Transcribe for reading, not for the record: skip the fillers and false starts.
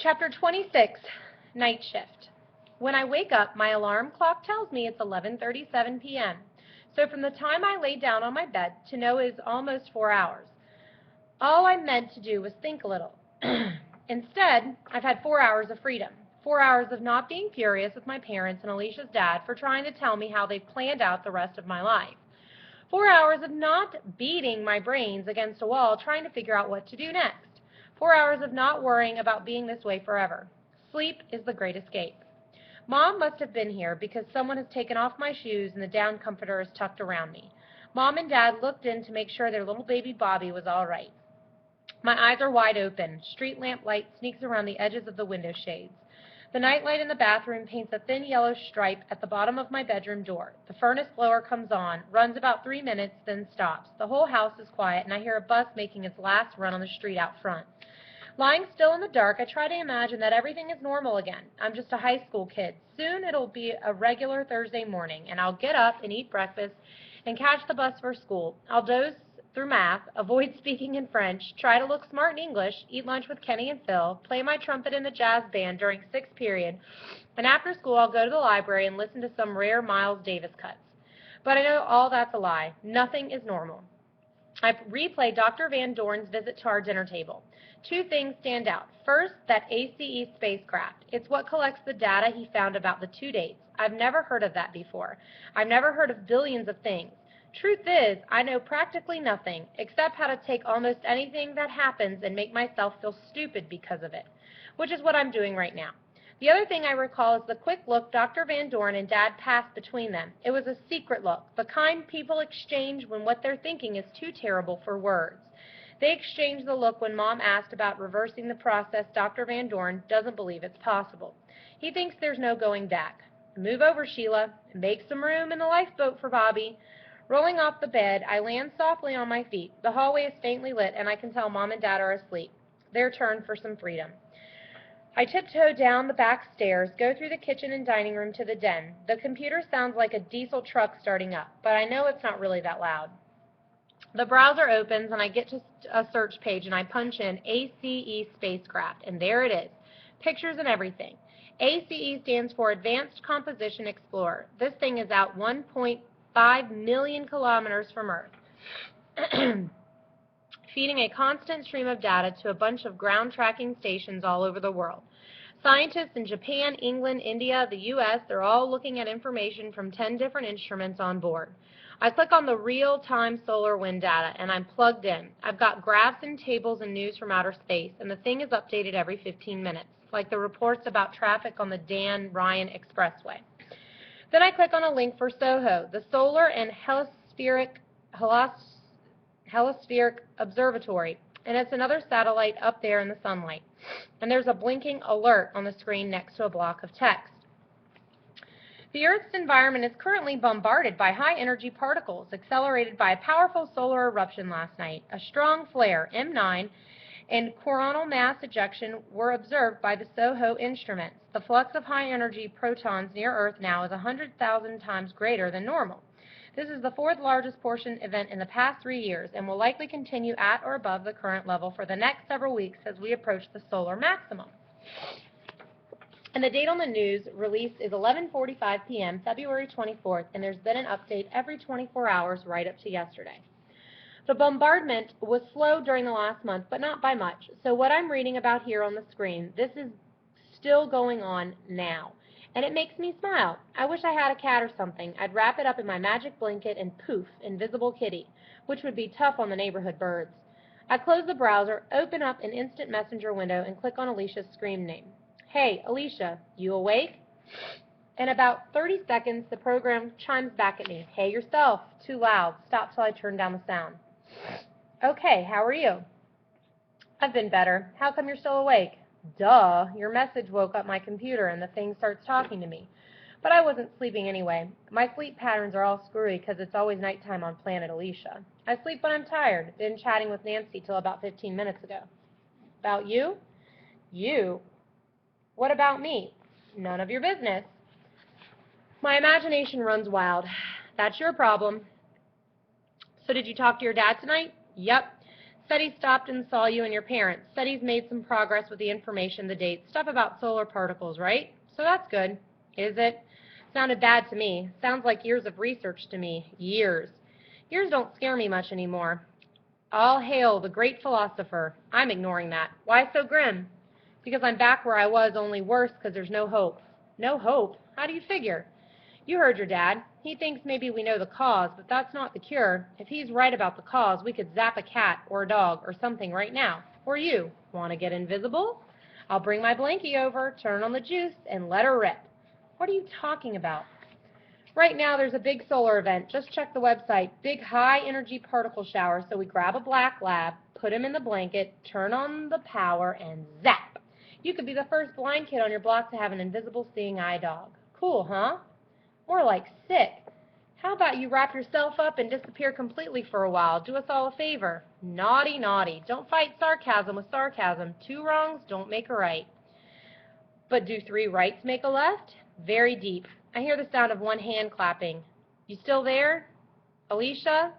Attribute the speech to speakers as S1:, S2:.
S1: Chapter 26, Night Shift. When I wake up, my alarm clock tells me it's 11:37 p.m. So from the time I lay down on my bed to know is almost 4 hours. All I meant to do was think a little. Instead, I've had 4 hours of freedom. 4 hours of not being furious with my parents and Alicia's dad for trying to tell me how they've planned out the rest of my life. 4 hours of not beating my brains against a wall trying to figure out what to do next. 4 hours of not worrying about being this way forever. Sleep is the great escape. Mom must have been here because someone has taken off my shoes and the down comforter is tucked around me. Mom and Dad looked in to make sure their little baby Bobby was all right. My eyes are wide open. Street lamp light sneaks around the edges of the window shades. The night light in the bathroom paints a thin yellow stripe at the bottom of my bedroom door. The furnace blower comes on, runs about 3 minutes, then stops. The whole house is quiet, and I hear a bus making its last run on the street out front. Lying still in the dark, I try to imagine that everything is normal again. I'm just a high school kid. Soon it'll be a regular Thursday morning, and I'll get up and eat breakfast and catch the bus for school. I'll doze through math, avoid speaking in French, try to look smart in English, eat lunch with Kenny and Phil, play my trumpet in the jazz band during 6th period, and after school I'll go to the library and listen to some rare Miles Davis cuts. But I know all that's a lie. Nothing is normal. I replay Dr. Van Dorn's visit to our dinner table. 2 things stand out. First, that ACE spacecraft. It's what collects the data he found about the 2 dates. I've never heard of that before. I've never heard of billions of things. Truth is, I know practically nothing, except how to take almost anything that happens and make myself feel stupid because of it, which is what I'm doing right now. The other thing I recall is the quick look Dr. Van Dorn and Dad passed between them. It was a secret look, the kind people exchange when what they're thinking is too terrible for words. They exchanged the look when Mom asked about reversing the process. Dr. Van Dorn doesn't believe it's possible. He thinks there's no going back. Move over, Sheila. Make some room in the lifeboat for Bobby. Rolling off the bed, I land softly on my feet. The hallway is faintly lit, and I can tell Mom and Dad are asleep. Their turn for some freedom. I tiptoe down the back stairs, go through the kitchen and dining room to the den. The computer sounds like a diesel truck starting up, but I know it's not really that loud. The browser opens, and I get to a search page, and I punch in ACE spacecraft, and there it is, pictures and everything. ACE stands for Advanced Composition Explorer. This thing is out 1.5 million kilometers from Earth, feeding a constant stream of data to a bunch of ground tracking stations all over the world. Scientists in Japan, England, India, the U.S., they're all looking at information from 10 different instruments on board. I click on the real-time solar wind data, and I'm plugged in. I've got graphs and tables and news from outer space, and the thing is updated every 15 minutes, like the reports about traffic on the Dan Ryan Expressway. Then I click on a link for SOHO, the Solar and Helispheric Observatory, and it's another satellite up there in the sunlight. And there's a blinking alert on the screen next to a block of text. The Earth's environment is currently bombarded by high-energy particles accelerated by a powerful solar eruption last night. A strong flare, M9, and coronal mass ejection were observed by the SOHO instruments. The flux of high-energy protons near Earth now is 100,000 times greater than normal. This is the 4th largest portion event in the past 3 years and will likely continue at or above the current level for the next several weeks as we approach the solar maximum. And the date on the news release is 11:45 p.m., February 24th, and there's been an update every 24 hours right up to yesterday. The bombardment was slow during the last month, but not by much. So what I'm reading about here on the screen, this is still going on now. And it makes me smile. I wish I had a cat or something. I'd wrap it up in my magic blanket and poof, invisible kitty, which would be tough on the neighborhood birds. I close the browser, open up an instant messenger window, and click on Alicia's screen name. Hey, Alicia, you awake? In about 30 seconds, the program chimes back at me. Hey yourself, too loud. Stop till I turn down the sound. Okay, how are you? I've been better. How come you're still awake? Duh, your message woke up my computer and the thing starts talking to me. But I wasn't sleeping anyway. My sleep patterns are all screwy because it's always nighttime on Planet Alicia. I sleep when I'm tired. Been chatting with Nancy till about 15 minutes ago. About you? You? What about me? None of your business. My imagination runs wild. That's your problem. So did you talk to your dad tonight? Yep. Said he stopped and saw you and your parents. Said he's made some progress with the information, the dates, stuff about solar particles, right? So that's good. Is it? Sounded bad to me. Sounds like years of research to me. Years. Years don't scare me much anymore. All hail the great philosopher. I'm ignoring that. Why so grim? Because I'm back where I was, only worse because there's no hope. No hope? How do you figure? You heard your dad. He thinks maybe we know the cause, but that's not the cure. If he's right about the cause, we could zap a cat or a dog or something right now. Or you. Want to get invisible? I'll bring my blankie over, turn on the juice, and let her rip. What are you talking about? Right now there's a big solar event. Just check the website. Big high-energy particle shower. So we grab a black lab, put him in the blanket, turn on the power, and zap! You could be the first blind kid on your block to have an invisible seeing eye dog. Cool, huh? More like sick. How about you wrap yourself up and disappear completely for a while? Do us all a favor. Naughty, naughty. Don't fight sarcasm with sarcasm. 2 wrongs don't make a right. But do 3 rights make a left? Very deep. I hear the sound of one hand clapping. You still there? Alicia?